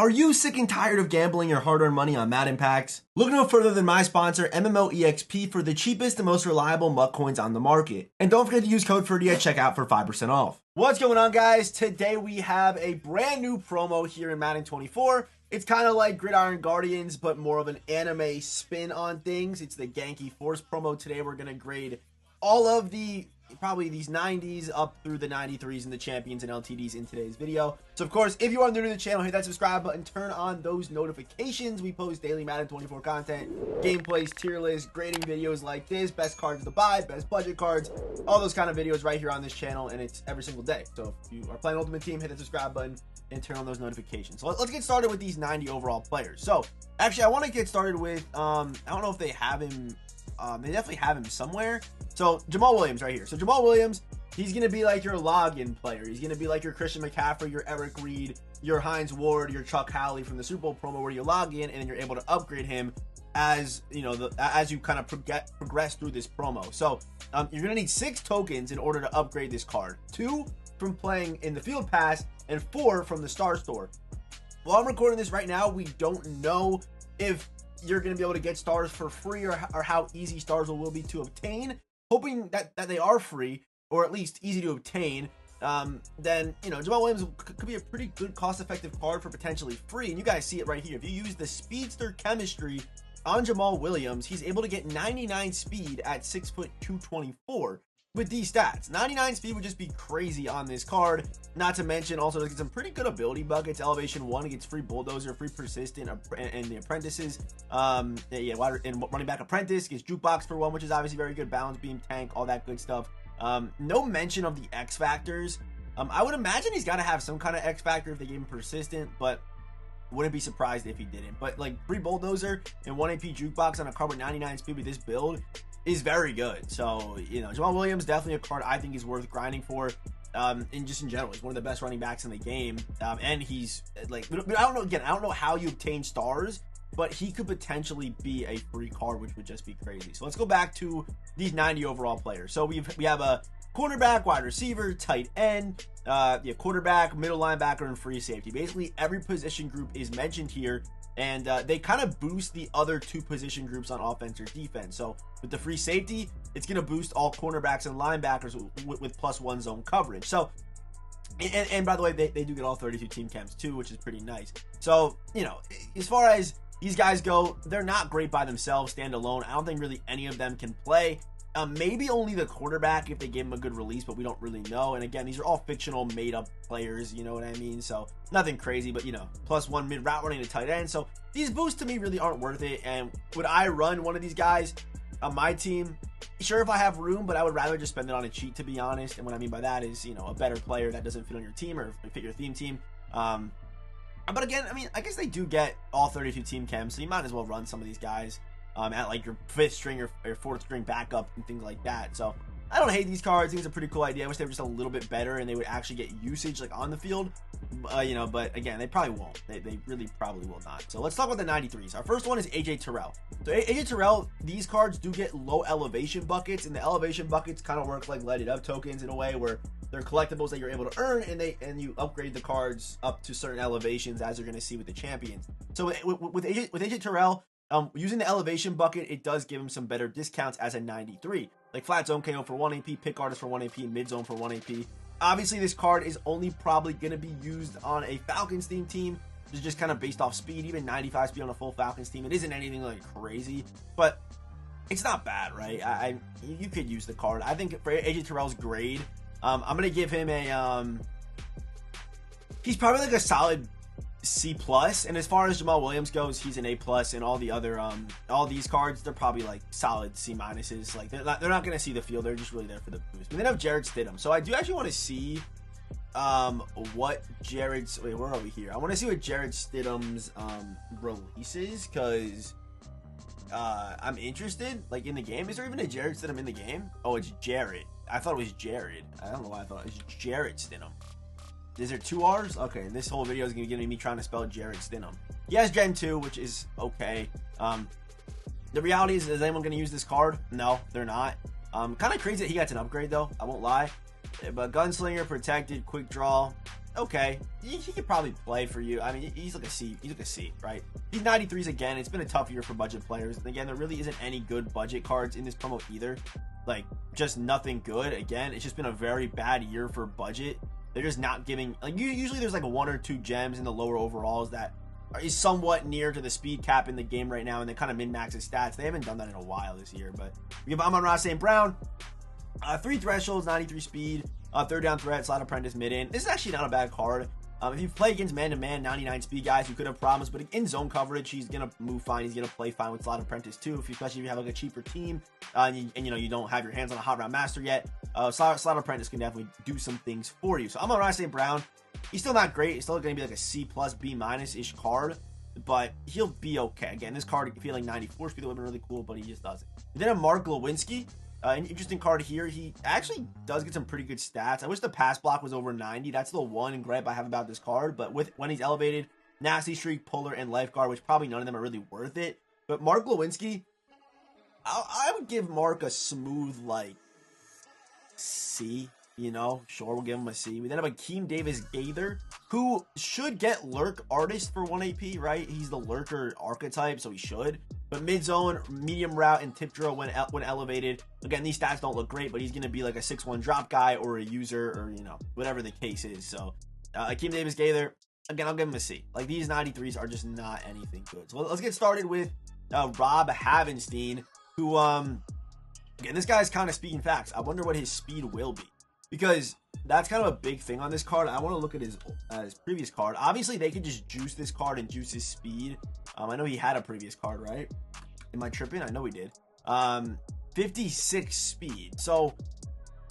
Are you sick and tired of gambling your hard-earned money on Madden packs? Look no further than my sponsor, MMOEXP, for the cheapest and most reliable MUT coins on the market. And don't forget to use code Ferdy at checkout for 5% off. What's going on, guys? Today we have a brand new promo here in Madden 24. It's kind of like Gridiron Guardians, but more of an anime spin on things. It's the Genki Force promo. Today we're going to grade all of the probably these 90s up through the 93s and the champions and LTDs in today's video. So of course, if you are new to the channel, hit that subscribe button, turn on those notifications. We post daily Madden 24 content, gameplays, tier lists, grading videos like this, best cards to buy, best budget cards, all those kind of videos right here on this channel, and it's every single day. So if you are playing Ultimate Team, hit that subscribe button and turn on those notifications. So let's get started with these 90 overall players. So actually, I want to get started with I don't know if they have him. They definitely have him somewhere. So Jamal Williams right here. So Jamal Williams, he's going to be like your login player. He's going to be like your Christian McCaffrey, your Eric Reed, your Hines Ward, your Chuck Howley from the Super Bowl promo, where you log in and then you're able to upgrade him as you know as you kind of progress through this promo. So you're going to need 6 tokens in order to upgrade this card. 2 from playing in the Field Pass and 4 from the Star Store. While I'm recording this right now, we don't know if you're going to be able to get stars for free or how easy stars will be to obtain. Hoping that they are free or at least easy to obtain. Then, you know, Jamal Williams could be a pretty good cost-effective card for potentially free. And you guys see it right here. If you use the speedster chemistry on Jamal Williams, he's able to get 99 speed at 6 foot 224 with these stats. 99 speed would just be crazy on this card. Not to mention also gets some pretty good ability buckets. Elevation 1 gets free bulldozer, free persistent, and the apprentices. And running back apprentice gets jukebox for 1, which is obviously very good. Balance beam, tank, all that good stuff. No mention of the X factors. I would imagine he's got to have some kind of X factor if they gave him persistent, but wouldn't be surprised if he didn't. But like free bulldozer and 1 AP jukebox on a card with 99 speed with this build is very good. So, you know, Jamal Williams, definitely a card I think is worth grinding for. And just in general, he's one of the best running backs in the game. And he's like, I don't know, again, I don't know how you obtain stars, but he could potentially be a free card, which would just be crazy. So let's go back to these 90 overall players. So we have a cornerback, wide receiver, tight end, quarterback, middle linebacker, and free safety. Basically every position group is mentioned here. And they kind of boost the other 2 position groups on offense or defense. So with the free safety, it's going to boost all cornerbacks and linebackers with +1 zone coverage. So, and by the way, they do get all 32 team chems too, which is pretty nice. So, you know, as far as these guys go, they're not great by themselves, standalone. I don't think really any of them can play. Maybe only the quarterback if they give him a good release, but we don't really know. And again, these are all fictional, made-up players, you know what I mean? So nothing crazy, but you know, +1 mid-route running to tight end. So these boosts to me really aren't worth it. And would I run one of these guys on my team? Sure, if I have room, but I would rather just spend it on a cheat, to be honest. And what I mean by that is, you know, a better player that doesn't fit on your team or fit your theme team. But again, I mean, I guess they do get all 32 team chems, so you might as well run some of these guys at like your 5th string or 4th string backup and things like that. So I don't hate these cards. I think it's a pretty cool idea. I wish they were just a little bit better and they would actually get usage like on the field. You know, but again, they probably won't. They really probably will not. So let's talk about the 93s. Our first one is AJ Terrell. So AJ Terrell, these cards do get low elevation buckets, and the elevation buckets kind of work like Light It Up tokens in a way where they're collectibles that you're able to earn, and you upgrade the cards up to certain elevations, as you're going to see with the champions. So with AJ Terrell, using the elevation bucket, it does give him some better discounts as a 93. Like flat zone KO for 1 AP, pick artist for 1 AP, mid zone for 1 AP. Obviously, this card is only probably going to be used on a Falcons theme team. It's just kind of based off speed. Even 95 speed on a full Falcons team, it isn't anything like crazy, but it's not bad, right? You could use the card. I think for AJ Terrell's grade, I'm going to give him a he's probably like a solid C+, and as far as Jamal Williams goes, he's an A+, and all the other all these cards, they're probably like solid C-. Like they're not going to see the field. They're just really there for the boost. And then have Jared Stidham. So I do actually want to see what Jared's, wait, where are we here? I want to see what Jared Stidham's releases, because I'm interested, like, in the game. Is there even a Jared Stidham in the game? Oh, it's Jared. I thought it was Jared. I don't know why I thought it was Jared Stidham. Is there 2 R's? Okay, and this whole video is going to be me trying to spell Jared Stidham. He has Gen 2, which is okay. The reality is anyone going to use this card? No, they're not. Kind of crazy that he gets an upgrade, though. I won't lie. But Gunslinger, Protected, Quick Draw, okay. He could probably play for you. I mean, he's like a C. He's like a C, right? He's 93s again. It's been a tough year for budget players. And again, there really isn't any good budget cards in this promo either. Like, just nothing good. Again, it's just been a very bad year for budget. They're just not giving, like, usually there's like 1 or 2 gems in the lower overalls that is somewhat near to the speed cap in the game right now, and they kind of min-max his stats. They haven't done that in a while this year, but we have Amon-Ra St. Brown, 3 thresholds, 93 speed, 3rd down threat, slot apprentice, mid-in. This is actually not a bad card. If you play against man-to-man 99 speed guys, you could have problems, but in zone coverage, he's going to move fine. He's going to play fine with slot apprentice too, especially if you have like a cheaper team and you know, you don't have your hands on a hot round master yet. Slot apprentice can definitely do some things for you. So I'm on St. Brown. He's still not great. He's still going to be like a C+, B- ish card, but he'll be okay. Again, this card feeling 94 speed would have been really cool, but he just doesn't. And then a Mark Lewinsky. An interesting card here. He actually does get some pretty good stats. I wish the pass block was over 90. That's the one gripe I have about this card. But when he's elevated, Nasty Streak, Puller, and Lifeguard, which probably none of them are really worth it. But Mark Lewinsky, I would give Mark a smooth, like, C. You know, sure, we'll give him a C. We then have Akeem Davis Gaither, who should get Lurk Artist for 1 AP, right? He's the Lurker archetype, so he should. But mid-zone, medium route, and tip drill when elevated. Again, these stats don't look great, but he's going to be like a 6-1 drop guy or a user or, you know, whatever the case is. So, Akeem Davis Gaither, again, I'll give him a C. Like, these 93s are just not anything good. So, let's get started with Rob Havenstein, who, again, this guy's kind of speaking facts. I wonder what his speed will be, because that's kind of a big thing on this card. I want to look at his previous card. Obviously, they could just juice this card and juice his speed. I know he had a previous card, right? Am I tripping? I know he did. 56 speed. So,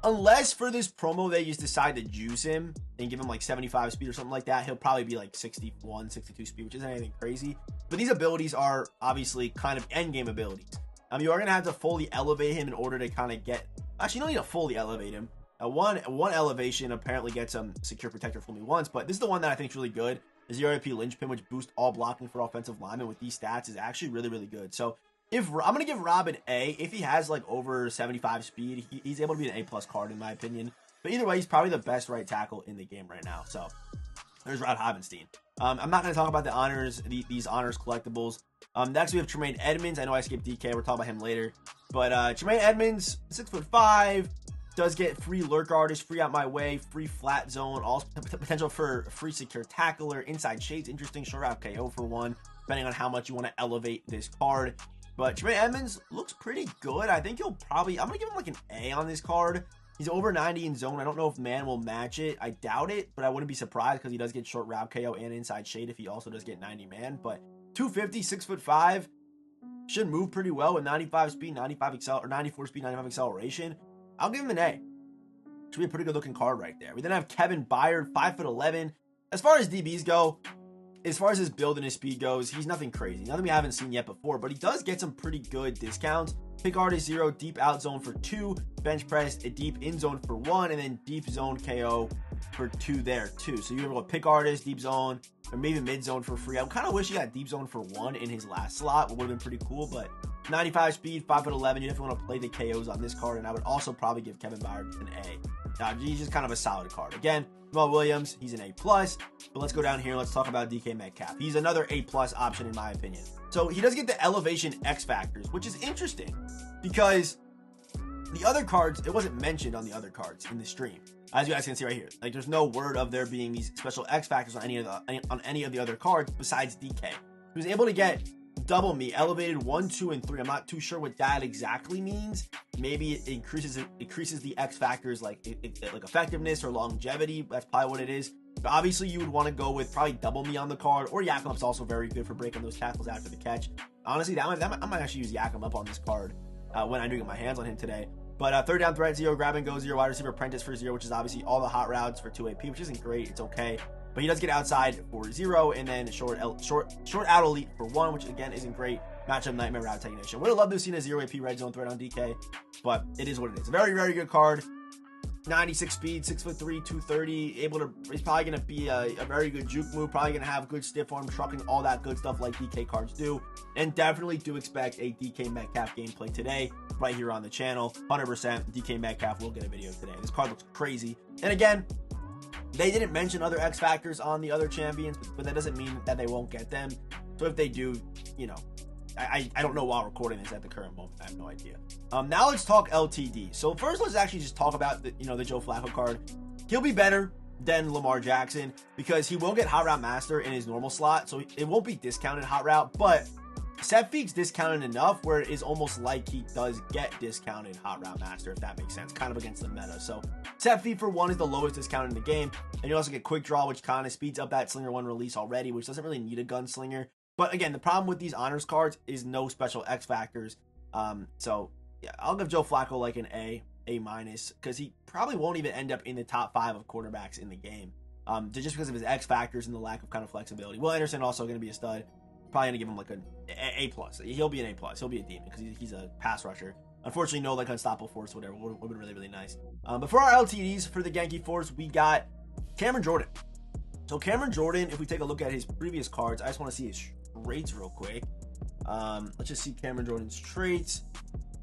unless for this promo they just decide to juice him and give him like 75 speed or something like that, he'll probably be like 61, 62 speed, which isn't anything crazy. But these abilities are obviously kind of endgame abilities. You are going to have to fully elevate him in order to kind of get... Actually, you don't need to fully elevate him. One elevation apparently gets Secure Protector for me once, but this is the one that I think is really good. The 0 AP Linchpin, which boosts all blocking for offensive linemen with these stats, is actually really, really good. So if I'm going to give Rob an A, if he has like over 75 speed, he's able to be an A+ card in my opinion. But either way, he's probably the best right tackle in the game right now. So there's Rob Havenstein. I'm not going to talk about the honors, these honors collectibles. Next we have Tremaine Edmonds. I know I skipped DK. We'll talk about him later. But Tremaine Edmonds, 6'5", does get free Lurk Artist, free Out My Way, free Flat Zone, all potential for free Secure Tackler, Inside Shades, interesting, Short Route KO for 1, depending on how much you want to elevate this card. But Tremaine Edmonds looks pretty good. I think he'll probably, I'm going to give him like an A on this card. He's over 90 in zone. I don't know if man will match it. I doubt it, but I wouldn't be surprised because he does get Short Route KO and Inside Shade if he also does get 90 man. But 250, 6'5", should move pretty well with 95 speed, 94 speed, 95 acceleration. I'll give him an A. Should be a pretty good looking card right there. We then have Kevin Byard, 5'11". As far as DBs go, as far as his build and his speed goes, he's nothing crazy. Nothing we haven't seen yet before, but he does get some pretty good discounts. Pick Artist 0, deep out zone for 2, bench press, a deep in zone for 1, and then deep zone KO for 2 there too. So you're able to pick Artist, deep zone, or maybe mid zone for free. I kind of wish he got deep zone for 1 in his last slot. It would have been pretty cool, but 95 speed, 5'11". You definitely want to play the KOs on this card, and I would also probably give Kevin Byard an A. Now, he's just kind of a solid card. Again, Jamal Williams, he's an A+, but let's go down here. Let's talk about DK Metcalf. He's another A+ option in my opinion. So he does get the elevation X factors, which is interesting because the other cards, it wasn't mentioned on the other cards in the stream. As you guys can see right here, like there's no word of there being these special X factors on any of the other cards besides DK. He was able to get double me, elevated 1, 2, and 3. I'm not too sure what that exactly means. Maybe it increases the X factors like effectiveness or longevity. That's probably what it is. But obviously you would want to go with probably double me on the card, or Yakum Up's also very good for breaking those tackles after the catch. Honestly, I might actually use Yakum Up on this card when I do get my hands on him today. But 3rd down threat 0, grab and go 0, wide receiver apprentice for 0, which is obviously all the hot routes for 2 AP, which isn't great. It's okay. But he does get outside for 0, and then short out elite for 1, which again isn't great. Matchup nightmare route technician. Would have loved to have seen a 0 AP red zone threat on DK, but it is what it is. A very, very good card. 96 speed, 6'3", 230, he's probably going to be a very good juke move, probably going to have good stiff arm, trucking, all that good stuff like DK cards do. And definitely do expect a DK Metcalf gameplay today, right here on the channel. 100% DK Metcalf will get a video today. This card looks crazy. And again, they didn't mention other X factors on the other champions, but that doesn't mean that they won't get them. So if they do, you know, I don't know while recording this at the current moment. I have no idea. Now let's talk LTD. So first, let's actually just talk about the Joe Flacco card. He'll be better than Lamar Jackson because he will get Hot Route Master in his normal slot, so it won't be discounted Hot Route, but Set Feet's discounted enough where it is almost like he does get discounted Hot Route Master, if that makes sense, kind of against the meta. So Set Feet for 1 is the lowest discount in the game, and you also get Quick Draw, which kind of speeds up that Slinger 1 release already, which doesn't really need a Gunslinger. But again, the problem with these honors cards is no special X factors. So yeah, I'll give Joe Flacco like an A minus, because he probably won't even end up in the top 5 of quarterbacks in the game. Just because of his X factors and the lack of kind of flexibility. Will Anderson also going to be a stud. Probably going to give him like an A plus. He'll be an A plus. He'll be a demon because he's a pass rusher. Unfortunately, no like unstoppable force, whatever. Would have been really, really nice. But for our LTDs for the Genki Force, we got Cameron Jordan. So Cameron Jordan, if we take a look at his previous cards, I just want to see his traits real quick. Let's just see Cameron Jordan's traits.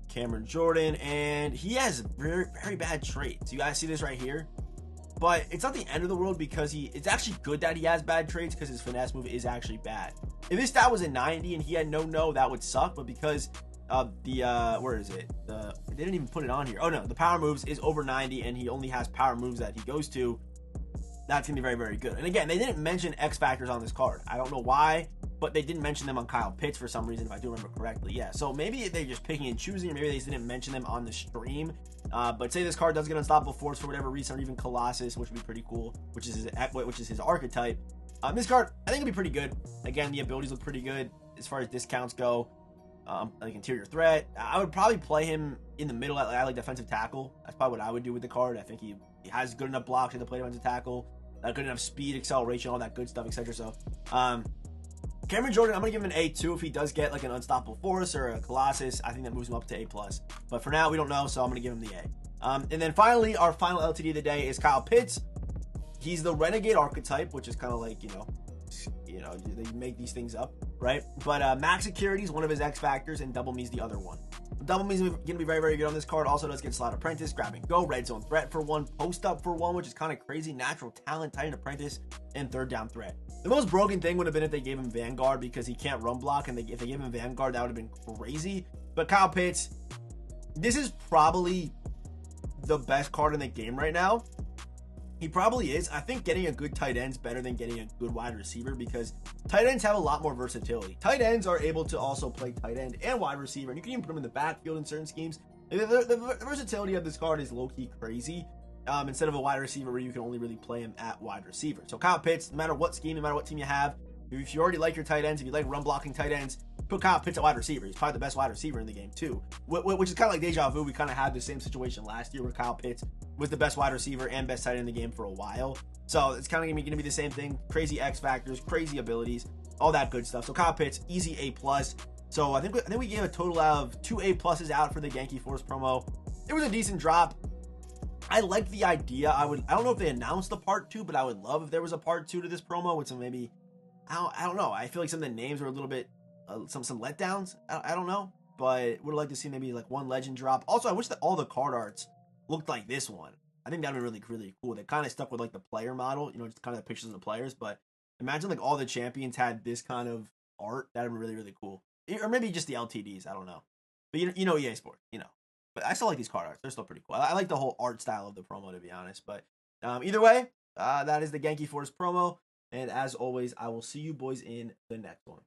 Cameron Jordan, and he has very, very bad traits. You guys see this right here? But it's not the end of the world because it's actually good that he has bad traits because his finesse move is actually bad. If his stat was a 90 and he had no, that would suck. But because of the, where is it? They didn't even put it on here. Oh no, the power moves is over 90 and he only has power moves that he goes to. That's going to be very, very good. And again, they didn't mention X factors on this card. I don't know why, but they didn't mention them on Kyle Pitts for some reason, if I do remember correctly. Yeah, so maybe they're just picking and choosing, or maybe they just didn't mention them on the stream. But say this card does get Unstoppable Force for whatever reason, or even Colossus, which would be pretty cool, which is his archetype. This card, I think, it'll be pretty good. Again, the abilities look pretty good as far as discounts go. Like interior threat, I would probably play him in the middle at like defensive tackle. That's probably what I would do with the card. I think he has good enough blocks to play defensive tackle, good enough speed, acceleration, all that good stuff, etc. So, Cameron Jordan, I'm gonna give him an A2 if he does get like an Unstoppable Force or a Colossus. I think that moves him up to A+. But for now, we don't know, so I'm gonna give him the A. And then finally, our final LTD of the day is Kyle Pitts. He's the Renegade archetype, which is kind of like, they make these things up, right? But max security is one of his X factors, and double me's the other one. Double me's going to be very, very good on this card. Also does get Slot Apprentice, Grab and Go, Red Zone Threat for 1, Post Up for 1, which is kind of crazy, Natural Talent, Tight End Apprentice, and Third Down Threat. The most broken thing would have been if they gave him Vanguard, because he can't run block, and if they gave him Vanguard, that would have been crazy. But Kyle Pitts, this is probably the best card in the game right now. He probably is. I think getting a good tight end is better than getting a good wide receiver, because tight ends have a lot more versatility. Tight ends are able to also play tight end and wide receiver, and you can even put them in the backfield in certain schemes. The versatility of this card is low-key crazy, instead of a wide receiver where you can only really play him at wide receiver. So Kyle Pitts, no matter what scheme, no matter what team you have, if you already like your tight ends, if you like run-blocking tight ends, put Kyle Pitts at wide receiver. He's probably the best wide receiver in the game, too. Which is kind of like deja vu. We kind of had the same situation last year where Kyle Pitts was the best wide receiver and best tight end in the game for a while. So it's kind of going to be the same thing. Crazy X factors, crazy abilities, all that good stuff. So Kyle Pitts, easy A+. So I think we gave a total of 2 A+s out for the Genki Force promo. It was a decent drop. I like the idea. I don't know if they announced the part 2, but I would love if there was a part 2 to this promo with some maybe, I don't know. I feel like some of the names were a little bit, some letdowns. I don't know, but would like to see maybe like one legend drop. Also, I wish that all the card arts looked like this one. I think that would be really, really cool. They kind of stuck with like the player model, just kind of the pictures of the players, but imagine like all the champions had this kind of art. That would be really, really cool. Or maybe just the LTDs. I don't know. But EA Sports, But I still like these card arts. They're still pretty cool. I like the whole art style of the promo, to be honest. But either way, that is the Genki Force promo. And as always, I will see you boys in the next one.